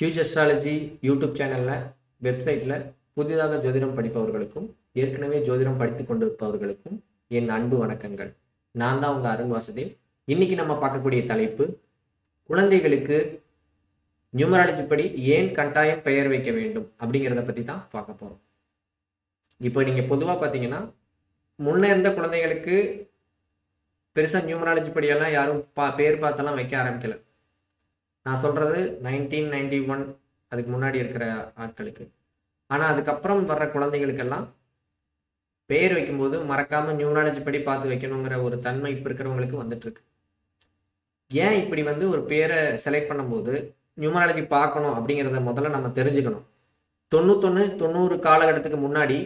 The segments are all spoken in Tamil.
ஹியூஜ் அஸ்ட்ராலஜி யூடியூப் சேனலில் வெப்சைட்டில் புதிதாக ஜோதிடம் படிப்பவர்களுக்கும் ஏற்கனவே ஜோதிடம் படித்து கொண்டிருப்பவர்களுக்கும் என் அன்பு வணக்கங்கள். நான் தான் உங்கள் அருண் வாசுதேவ். இன்றைக்கி நம்ம பார்க்கக்கூடிய தலைப்பு, குழந்தைகளுக்கு நியூமராலஜி படி ஏன் கட்டாயம் பெயர் வைக்க வேண்டும் அப்படிங்கிறத பற்றி தான் பார்க்க போகிறோம். இப்போ நீங்கள் பொதுவாக பார்த்தீங்கன்னா, முன்னே இருந்த குழந்தைகளுக்கு பெருசாக நியூமராலஜி படியெல்லாம் யாரும் பேர் பார்த்தெல்லாம் வைக்க ஆரம்பிக்கலை. நான் சொல்கிறது 1991 அதுக்கு முன்னாடி இருக்கிற ஆட்களுக்கு. ஆனால் அதுக்கப்புறம் வர்ற குழந்தைகளுக்கெல்லாம் பெயர் வைக்கும்போது மறக்காமல் நியூமராலஜி படி பார்த்து வைக்கணுங்கிற ஒரு தன்மை இப்போ இருக்கிறவங்களுக்கு வந்துட்டுருக்கு. ஏன் இப்படி ஒரு பேரை செலக்ட் பண்ணும்போது நியூமராலஜி பார்க்கணும் அப்படிங்கிறத முதல்ல நம்ம தெரிஞ்சுக்கணும். 90 காலகட்டத்துக்கு முன்னாடி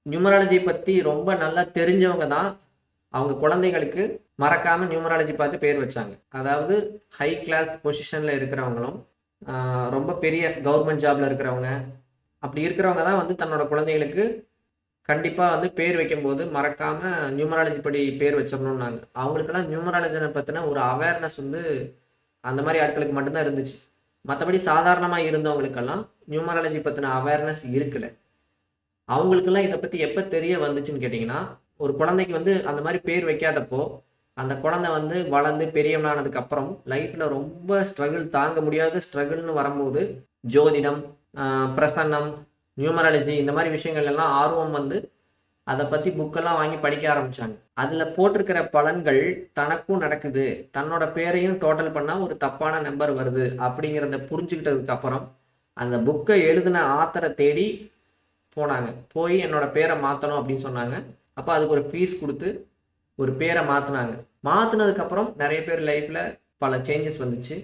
நியூமராலஜி பற்றி ரொம்ப நல்லா தெரிஞ்சவங்க தான் அவங்க குழந்தைகளுக்கு மறக்காமல் நியூமராலஜி பார்த்து பேர் வச்சாங்க. அதாவது ஹை கிளாஸ் பொசிஷனில் இருக்கிறவங்களும் ரொம்ப பெரிய கவர்மெண்ட் ஜாபில் இருக்கிறவங்க, அப்படி இருக்கிறவங்க தான் தன்னோட குழந்தைகளுக்கு கண்டிப்பாக பேர் வைக்கும்போது மறக்காமல் நியூமராலஜி படி பேர் வச்சிடணும்னாங்க. அவங்களுக்கெல்லாம் நியூமராலஜினை பற்றின ஒரு அவேர்னஸ் அந்த மாதிரி ஆட்களுக்கு மட்டும்தான் இருந்துச்சு. மற்றபடி சாதாரணமாக இருந்தவங்களுக்கெல்லாம் நியூமராலஜி பற்றின அவேர்னஸ் இருக்கலை. அவங்களுக்கெல்லாம் இதை பற்றி எப்போ தெரிய வந்துச்சுன்னு கேட்டிங்கன்னா, ஒரு குழந்தைக்கு அந்த மாதிரி பேர் வைக்காதப்போ அந்த குழந்தை வளர்ந்து பெரியவனானதுக்கு அப்புறம் லைஃப்பில் ரொம்ப ஸ்ட்ரகிள், தாங்க முடியாத ஸ்ட்ரகிள்னு வரும்போது ஜோதிடம், பிரசன்னம், நியூமராலஜி இந்த மாதிரி விஷயங்கள் எல்லாம் ஆர்வம் அதை பற்றி புக்கெல்லாம் வாங்கி படிக்க ஆரம்பித்தாங்க. அதில் போட்டிருக்கிற பலன்கள் தனக்கும் நடக்குது, தன்னோட பேரையும் டோட்டல் பண்ணால் ஒரு தப்பான நம்பர் வருது அப்படிங்கிறத புரிஞ்சுக்கிட்டதுக்கு அப்புறம் அந்த புக்கை எழுதின ஆத்தரை தேடி போனாங்க. போய் என்னோட பேரை மாற்றணும் அப்படின்னு சொன்னாங்க. அப்போ அதுக்கு ஒரு ஃபீஸ் கொடுத்து ஒரு பேரை மாற்றினாங்க. மாற்றினதுக்கப்புறம் நிறைய பேர் லைஃப்பில் பல சேஞ்சஸ் வந்துச்சு.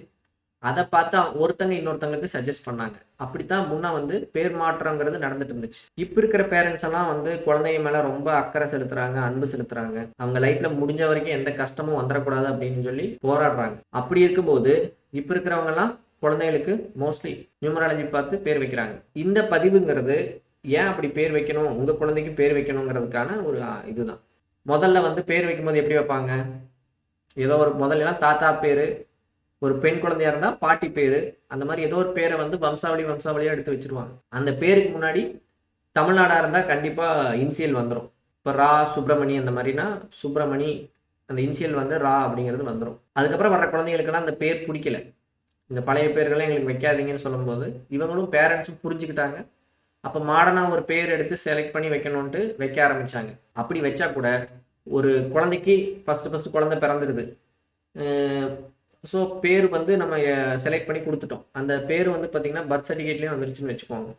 அதை பார்த்து ஒருத்தங்க இன்னொருத்தங்களுக்கு சஜஸ்ட் பண்ணாங்க. அப்படித்தான் முன்னே பேர் மாற்றங்கிறது நடந்துட்டு இருந்துச்சு. இப்போ இருக்கிற பேரண்ட்ஸ் எல்லாம் குழந்தைங்க மேலே ரொம்ப அக்கறை செலுத்துறாங்க, அன்பு செலுத்துறாங்க. அவங்க லைஃப்பில் முடிஞ்ச வரைக்கும் எந்த கஷ்டமும் வந்துடக்கூடாது அப்படின்னு சொல்லி போராடுறாங்க. அப்படி இருக்கும்போது இப்போ இருக்கிறவங்கலாம் குழந்தைகளுக்கு மோஸ்ட்லி நியூமராலஜி பார்த்து பேர் வைக்கிறாங்க. இந்த பதிவுங்கிறது ஏன் அப்படி பேர் வைக்கணும், உங்கள் குழந்தைக்கு பேர் வைக்கணுங்கிறதுக்கான ஒரு இதுதான். முதல்ல பேர் வைக்கும்போது எப்படி வைப்பாங்க, ஏதோ ஒரு முதல்லாம் தாத்தா பேர், ஒரு பெண் குழந்தையாக இருந்தால் பாட்டி பேர், அந்த மாதிரி ஏதோ ஒரு பேரை வம்சாவளியாக எடுத்து வச்சுருவாங்க. அந்த பேருக்கு முன்னாடி தமிழ்நாடாக இருந்தால் கண்டிப்பாக இன்சியல் வந்துடும். இப்போ ரா சுப்பிரமணி அந்த மாதிரினா சுப்பிரமணி, அந்த இன்சியல் ரா அப்படிங்கிறது வந்துடும். அதுக்கப்புறம் வர்ற குழந்தைங்களுக்கெல்லாம் அந்த பேர் பிடிக்கல, இந்த பழைய பேர்கள்லாம் எங்களுக்கு வைக்காதீங்கன்னு சொல்லும்போது இவங்களும் பேரண்ட்ஸும் புரிஞ்சுக்கிட்டாங்க. அப்போ மாடர்னாக ஒரு பேர் எடுத்து செலக்ட் பண்ணி வைக்கணுன்ட்டு வைக்க ஆரம்பித்தாங்க. அப்படி வச்சா கூட ஒரு குழந்தைக்கு ஃபஸ்ட்டு குழந்தை பிறந்துடுது. ஸோ பேர் நம்ம செலக்ட் பண்ணி கொடுத்துட்டோம். அந்த பேர் பார்த்திங்கன்னா பர்த் சர்டிஃபிகேட்லேயும் வந்துருச்சுன்னு வச்சுக்கோங்க.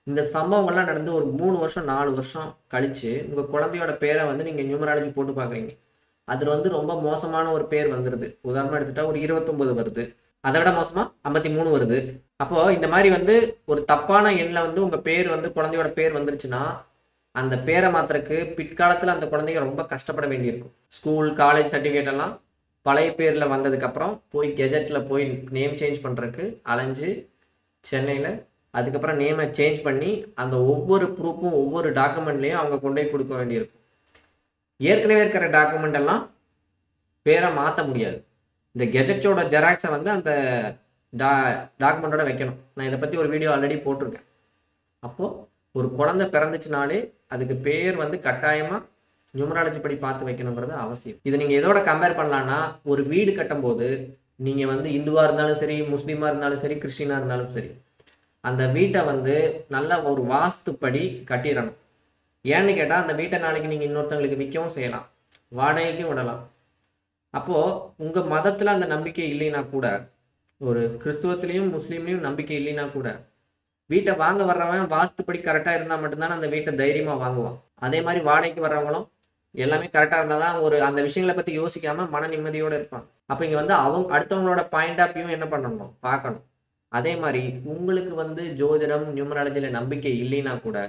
இந்த சம்பவங்கள்லாம் நடந்து ஒரு 3 வருஷம் 4 வருஷம் கழித்து உங்கள் குழந்தையோட பேரை நீங்கள் நியூமராலஜி போட்டு பார்க்குறீங்க. அதில் ரொம்ப மோசமான ஒரு பேர் வந்துடுது. உதாரணமாக எடுத்துகிட்டா ஒரு 29 வருது, அதை விட மோசமாக 53 வருது. அப்போது இந்த மாதிரி ஒரு தப்பான எண்ணில் உங்கள் பேர் குழந்தையோட பேர் வந்துருச்சுன்னா அந்த பேரை மாத்திரக்கு பிற்காலத்தில் அந்த குழந்தைங்க ரொம்ப கஷ்டப்பட வேண்டியிருக்கும். ஸ்கூல் காலேஜ் சர்டிஃபிகேட் எல்லாம் பழைய பேரில் வந்ததுக்கப்புறம் போய் கெஜெட்டில் போய் நேம் சேஞ்ச் பண்ணுறதுக்கு அலைஞ்சு சென்னையில், அதுக்கப்புறம் நேமை சேஞ்ச் பண்ணி அந்த ஒவ்வொரு ப்ரூஃபும் ஒவ்வொரு டாக்குமெண்ட்லேயும் அவங்க கொண்டு போய் கொடுக்க வேண்டியிருக்கும். ஏற்கனவே இருக்கிற டாக்குமெண்ட் எல்லாம் பேரை மாற்ற முடியாது. இந்த கெஜெட்டோட ஜெராக்ஸை அந்த டாக்குமெண்ட்டோட வைக்கணும். நான் இதை பற்றி ஒரு வீடியோ ஆல்ரெடி போட்டிருக்கேன். அப்போது ஒரு குழந்தை பிறந்துச்சுனாலே அதுக்கு பேர் கட்டாயமாக நியூமராலஜி படி பார்த்து வைக்கணுங்கிறது அவசியம். இதை நீங்கள் எதோட கம்பேர் பண்ணலான்னா, ஒரு வீடு கட்டும்போது நீங்கள் இந்துவாக இருந்தாலும் சரி, முஸ்லீமாக இருந்தாலும் சரி, கிறிஸ்டினாக இருந்தாலும் சரி, அந்த வீட்டை நல்ல ஒரு வாஸ்துப்படி கட்டிடணும். ஏன்னு கேட்டால் அந்த வீட்டை நாளைக்கு நீங்கள் இன்னொருத்தவங்களுக்கு விற்கவும் செய்யலாம், வாடகைக்கும் விடலாம். அப்போது உங்கள் மதத்தில் அந்த நம்பிக்கை இல்லைன்னா கூட, ஒரு கிறிஸ்துவத்திலையும் முஸ்லீம்லேயும் நம்பிக்கை இல்லைன்னா கூட, வீட்டை வாங்க வர்றவன் வாஸ்துப்படி கரெக்டாக இருந்தால் மட்டும்தானே அந்த வீட்டை தைரியமாக வாங்குவான். அதே மாதிரி வாடகைக்கு வர்றவங்களும் எல்லாமே கரெக்டாக இருந்தால் தான் அந்த விஷயங்களை பற்றி யோசிக்காமல் மன நிம்மதியோடு இருப்பாங்க. அப்போ இங்கே அவங்க அடுத்தவங்களோட பாயிண்ட் ஆஃப் வியூ என்ன பண்ணணும், பார்க்கணும். அதே மாதிரி உங்களுக்கு ஜோதிடம் நியூமராலஜியில் நம்பிக்கை இல்லைன்னா கூட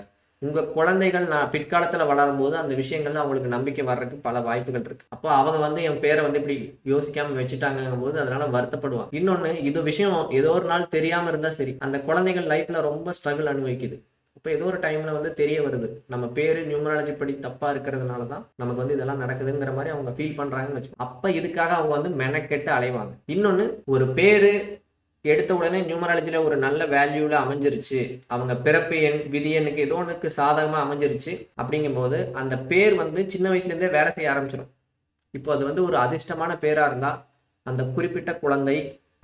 உங்கள் குழந்தைகள் பிற்காலத்தில் வளரும்போது அந்த விஷயங்கள்ல அவங்களுக்கு நம்பிக்கை வர்றதுக்கு பல வாய்ப்புகள் இருக்குது. அப்போ அவங்க என் பேரை இப்படி யோசிக்காமல் வச்சுட்டாங்கும் போது அதனால் வருத்தப்படுவாங்க. இன்னொன்று, இது விஷயம் ஏதோ ஒரு நாள் தெரியாமல் இருந்தால் சரி, அந்த குழந்தைகள் லைஃப்பில் ரொம்ப ஸ்ட்ரகிள் அனுபவிக்குது. இப்போ ஏதோ ஒரு டைமில் தெரிய வருது, நம்ம பேர் நியூமராலஜி படி தப்பாக இருக்கிறதுனால தான் நமக்கு இதெல்லாம் நடக்குதுங்கிற மாதிரி அவங்க ஃபீல் பண்ணுறாங்கன்னு வச்சுக்கோங்க. அப்போ இதுக்காக அவங்க மெனக்கெட்டு அலைவாங்க. இன்னொன்று, ஒரு பேர் எடுத்த உடனே நியூமராலஜியில் ஒரு நல்ல வேல்யூவில் அமைஞ்சிருச்சு, அவங்க பிறப்பு எண் விதி எண்ணுக்கு ஏதோ ஒன்றுக்கு சாதகமாக அமைஞ்சிருச்சு அப்படிங்கும்போது அந்த பேர் வந்து சின்ன வயசுலேருந்தே வேலை செய்ய ஆரம்பிச்சிடும். இப்போ அது வந்து ஒரு அதிர்ஷ்டமான பேராக இருந்தால் அந்த குறிப்பிட்ட குழந்தை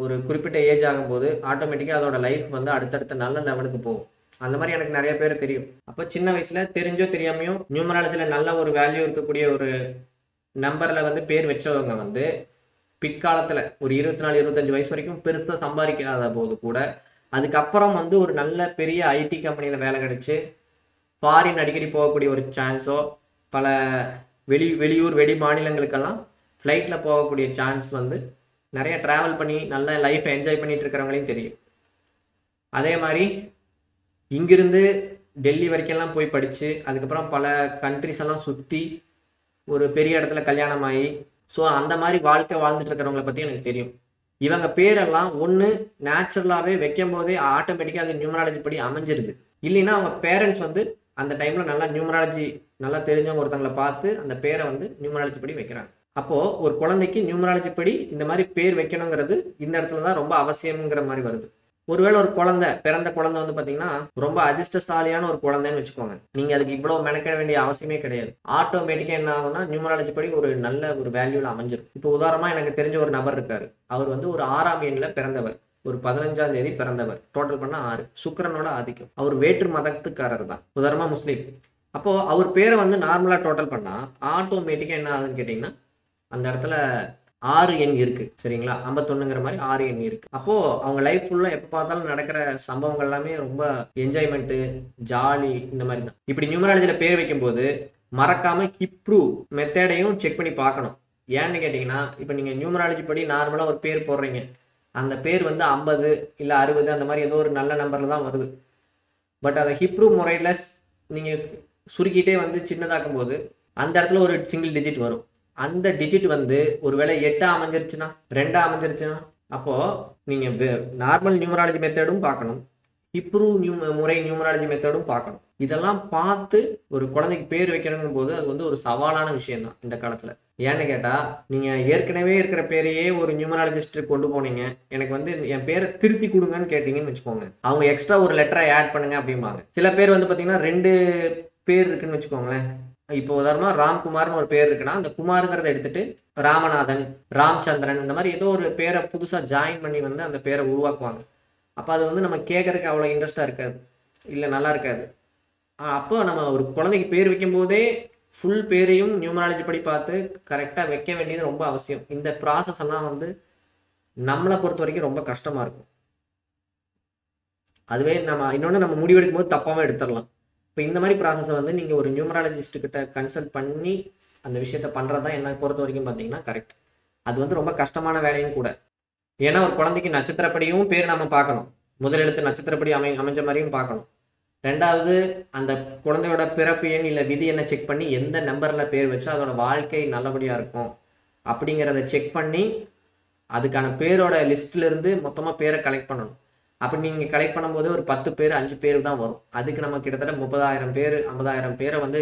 ஒரு குறிப்பிட்ட ஏஜ் ஆகும்போது ஆட்டோமேட்டிக்காக அதோட லைஃப் வந்து அடுத்தடுத்த நல்ல லெவலுக்கு போகும். அந்த மாதிரி எனக்கு நிறைய பேர் தெரியும். அப்போ சின்ன வயசில் தெரிஞ்சோ தெரியாமையோ நியூமராலஜியில் நல்ல ஒரு வேல்யூ இருக்கக்கூடிய ஒரு நம்பரில் வந்து பேர் வச்சவங்க வந்து பிற்காலத்தில் ஒரு 24-25 வயசு வரைக்கும் பெருசாக சம்பாதிக்காத போது கூட அதுக்கப்புறம் வந்து ஒரு நல்ல பெரிய ஐடி கம்பெனியில் வேலை கிடைச்சி ஃபாரின் அடிக்கடி போகக்கூடிய ஒரு சான்ஸோ, பல வெளியூர் வெளி மாநிலங்களுக்கெல்லாம் ஃப்ளைட்டில் போகக்கூடிய சான்ஸ் வந்து நிறைய ட்ராவல் பண்ணி நல்ல லைஃப்பை என்ஜாய் பண்ணிட்டு இருக்கிறவங்களையும் தெரியும். அதே மாதிரி இங்கிருந்து டெல்லி வரைக்கெல்லாம் போய் படித்து அதுக்கப்புறம் பல கண்ட்ரிஸ் எல்லாம் சுற்றி ஒரு பெரிய இடத்துல கல்யாணம் ஆகி ஸோ அந்த மாதிரி வாழ்க்கை வாழ்ந்துட்டு இருக்கிறவங்களை பற்றி எனக்கு தெரியும். இவங்க பேரெல்லாம் ஒன்று நேச்சுரலாகவே வைக்கும் போதே ஆட்டோமேட்டிக்காக அது நியூமராலஜி படி அமைஞ்சிருது. இல்லைன்னா அவங்க பேரண்ட்ஸ் வந்து அந்த டைமில் நல்லா நியூமராலஜி நல்லா தெரிஞ்சவங்க ஒருத்தங்களை பார்த்து அந்த பேரை வந்து நியூமராலஜி படி வைக்கிறாங்க. அப்போது ஒரு குழந்தைக்கு நியூமராலஜி படி இந்த மாதிரி பேர் வைக்கணுங்கிறது இந்த இடத்துல தான் ரொம்ப அவசியம்ங்கிற மாதிரி வருது. ஒருவேளை ஒரு பிறந்த குழந்தை வந்து பார்த்தீங்கன்னா ரொம்ப அதிர்ஷ்டசாலியான ஒரு குழந்தைன்னு வச்சுக்கோங்க. நீங்கள் அதுக்கு இவ்வளோ மெனக்கிட வேண்டிய அவசியமே கிடையாது. ஆட்டோமேட்டிக்காக என்ன ஆகும்னா நியூமராலஜி படி ஒரு நல்ல ஒரு வேல்யூவில் அமைஞ்சிடும். இப்போ உதாரணமாக எனக்கு தெரிஞ்ச ஒரு நபர் இருக்காரு. அவர் வந்து ஒரு 6ஆம் எண்ணில் பிறந்தவர், ஒரு 15ஆம் தேதி பிறந்தவர், டோட்டல் பண்ணால் 6, சுக்கிரனோட ஆதிக்கம். அவர் வேற்று மதத்துக்காரர் தான், உதாரணமாக முஸ்லீம். அப்போது அவர் பேரை வந்து நார்மலாக டோட்டல் பண்ணால் ஆட்டோமேட்டிக்காக என்ன ஆகுதுன்னு கேட்டிங்கன்னா அந்த இடத்துல 6 எண் இருக்குது, சரிங்களா? 51ங்கிற மாதிரி 6 எண் இருக்குது. அப்போது அவங்க லைஃப் ஃபுல்லாக எப்போ பார்த்தாலும் நடக்கிற சம்பவங்கள் எல்லாமே ரொம்ப என்ஜாய்மெண்ட்டு, ஜாலி, இந்த மாதிரி தான். இப்படி நியூமராலஜியில் பேர் வைக்கும்போது மறக்காமல் ஹிப்ரூ மெத்தடையும் செக் பண்ணி பார்க்கணும். ஏன்னு கேட்டிங்கன்னா இப்போ நீங்கள் நியூமராலஜி படி நார்மலாக ஒரு பேர் போடுறீங்க, அந்த பேர் வந்து 50 இல்லை 60 அந்த மாதிரி ஏதோ ஒரு நல்ல நம்பரில் தான் வருது. பட் அதை ஹிப்ரூ முறையில் நீங்கள் சுருக்கிட்டே வந்து சின்னதாக்கும் போது அந்த இடத்துல ஒரு சிங்கிள் டிஜிட் வரும். அந்த டிஜிட் வந்து ஒருவேளை 8 அமைஞ்சிருச்சுன்னா 2 அமைஞ்சிருச்சுன்னா அப்போது நீங்கள் நார்மல் நியூமராலஜி மெத்தடும் பார்க்கணும், ஹிப்ரூ முறை நியூமராலஜி மெத்தடும் பார்க்கணும். இதெல்லாம் பார்த்து ஒரு குழந்தைக்கு பேர் வைக்கணுங்கும் போது அது வந்து ஒரு சவாலான விஷயம்தான் இந்த காலத்தில். ஏன்னு கேட்டால் நீங்கள் ஏற்கனவே இருக்கிற பேரையே ஒரு நியூமராலஜிஸ்ட்டு கொண்டு போனீங்க, எனக்கு வந்து என் பேரை திருத்தி கொடுங்கன்னு கேட்டிங்கன்னு வச்சுக்கோங்க, அவங்க எக்ஸ்ட்ரா ஒரு லெட்டரை ஆட் பண்ணுங்க அப்படிம்பாங்க. சில பேர் வந்து பார்த்தீங்கன்னா 2 பேர் இருக்குன்னு வச்சுக்கோங்களேன். இப்போ உதாரணமாக ராம்குமார்னு ஒரு பேர் இருக்குன்னா அந்த குமாருங்கிறத எடுத்துட்டு ராமநாதன், ராம்சந்திரன் இந்த மாதிரி ஏதோ ஒரு பேரை புதுசாக ஜாயின் பண்ணி வந்து அந்த பேரை உருவாக்குவாங்க. அப்போ அது வந்து நம்ம கேட்கறதுக்கு அவ்வளோ இன்ட்ரெஸ்டாக இருக்காது, இல்லை நல்லா இருக்காது. அப்போ நம்ம ஒரு குழந்தைக்கு பேர் வைக்கும் போதே ஃபுல் பேரையும் நியூமராலஜி படி பார்த்து கரெக்டாக வைக்க வேண்டியது ரொம்ப அவசியம். இந்த ப்ராசஸ் எல்லாம் வந்து நம்மளை பொறுத்த வரைக்கும் ரொம்ப கஷ்டமாக இருக்கும். அதுவே நம்ம முடிவெடுக்கும் போது தப்பாகவும் எடுத்துடலாம். இப்போ இந்த மாதிரி ப்ராசஸை வந்து நீங்கள் ஒரு நியூமராலஜிஸ்ட்டுக்கிட்ட கன்சல்ட் பண்ணி அந்த விஷயத்த பண்ணுறது தான் என்னை பொறுத்த வரைக்கும் பார்த்தீங்கன்னா கரெக்ட். அது வந்து ரொம்ப கஷ்டமான வேலையும் கூட. ஏன்னா ஒரு குழந்தைக்கு நட்சத்திரப்படியும் பேர் நம்ம பார்க்கணும், முதல் எழுத்து நட்சத்திரப்படி அமைஞ்ச மாதிரியும் பார்க்கணும். ரெண்டாவது அந்த குழந்தையோட பிறப்பு எண் இல்லை விதி எண்ணை செக் பண்ணி எந்த நம்பரில் பேர் வச்சா அதோட வாழ்க்கை நல்லபடியாக இருக்கும் அப்படிங்கிறத செக் பண்ணி அதுக்கான பேரோட லிஸ்ட்லேருந்து மொத்தமாக பேரை கலெக்ட் பண்ணணும். அப்படி நீங்கள் கலெக்ட் பண்ணும்போது ஒரு 10 பேர் 5 பேர் தான் வரும். அதுக்கு நம்ம கிட்டத்தட்ட 30,000 பேர் 50,000 பேரை வந்து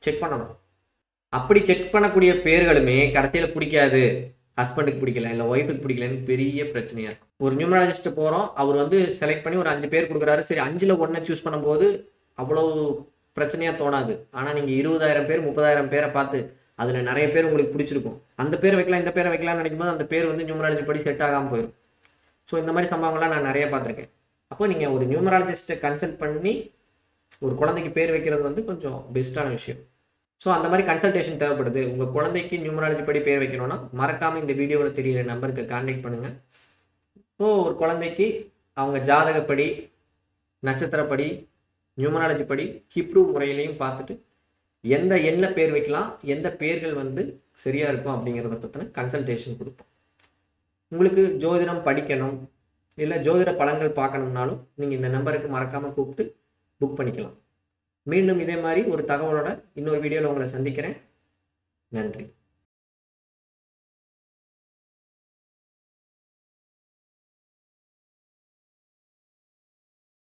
செக் பண்ணணும். அப்படி செக் பண்ணக்கூடிய பேர்களுமே கடைசியில் பிடிக்காது, ஹஸ்பண்டுக்கு பிடிக்கல இல்லை ஒய்ஃபுக்கு பிடிக்கலன்னு பெரிய பிரச்சனையாக இருக்கும். ஒரு நியூமராலஜிஸ்ட்டு போகிறோம், அவர் வந்து செலக்ட் பண்ணி ஒரு 5 பேர் கொடுக்குறாரு, சரி 5ல் 1 சூஸ் பண்ணும்போது அவ்வளோ பிரச்சனையாக தோணாது. ஆனால் நீங்கள் 20,000 பேர் 30,000 பேரை பார்த்து அதில் நிறைய பேர் உங்களுக்கு பிடிச்சிருக்கும், அந்த பேரை வைக்கலாம் இந்த பேரை வைக்கலாம்னு நினைக்கும்போது அந்த பேர் வந்து நியூமராலஜி படி செட் ஆகாமல் போயிடும். ஸோ இந்த மாதிரி சம்பவங்கள்லாம் நான் நிறைய பார்த்துருக்கேன். அப்போ நீங்கள் ஒரு நியூமராலஜிஸ்ட்டை கன்சல்ட் பண்ணி ஒரு குழந்தைக்கு பேர் வைக்கிறது வந்து கொஞ்சம் பெஸ்ட்டான விஷயம். ஸோ அந்த மாதிரி கன்சல்டேஷன் தேவைப்படுது. உங்கள் குழந்தைக்கு நியூமராலஜி படி பேர் வைக்கணும்னா மறக்காமல் இந்த வீடியோவில் தெரியிற நம்பருக்கு கான்டாக்ட் பண்ணுங்கள். ஸோ ஒரு குழந்தைக்கு அவங்க ஜாதகப்படி, நட்சத்திரப்படி, நியூமராலஜி படி, ஹிப்ரூ முறையிலையும் பார்த்துட்டு எந்த எண்ணில் பேர் வைக்கலாம், எந்த பேர்கள் வந்து சரியாக இருக்கும் அப்படிங்கிறத பற்றின கன்சல்டேஷன் கொடுப்போம். உங்களுக்கு ஜோதிடம் படிக்கணும் இல்லை ஜோதிட பலன்கள் பார்க்கணும்னாலும் நீங்கள் இந்த நம்பருக்கு மறக்காமல் கூப்பிட்டு புக் பண்ணிக்கலாம். மீண்டும் இதே மாதிரி ஒரு தகவலோட இன்னொரு வீடியோவில் உங்களை சந்திக்கிறேன். நன்றி.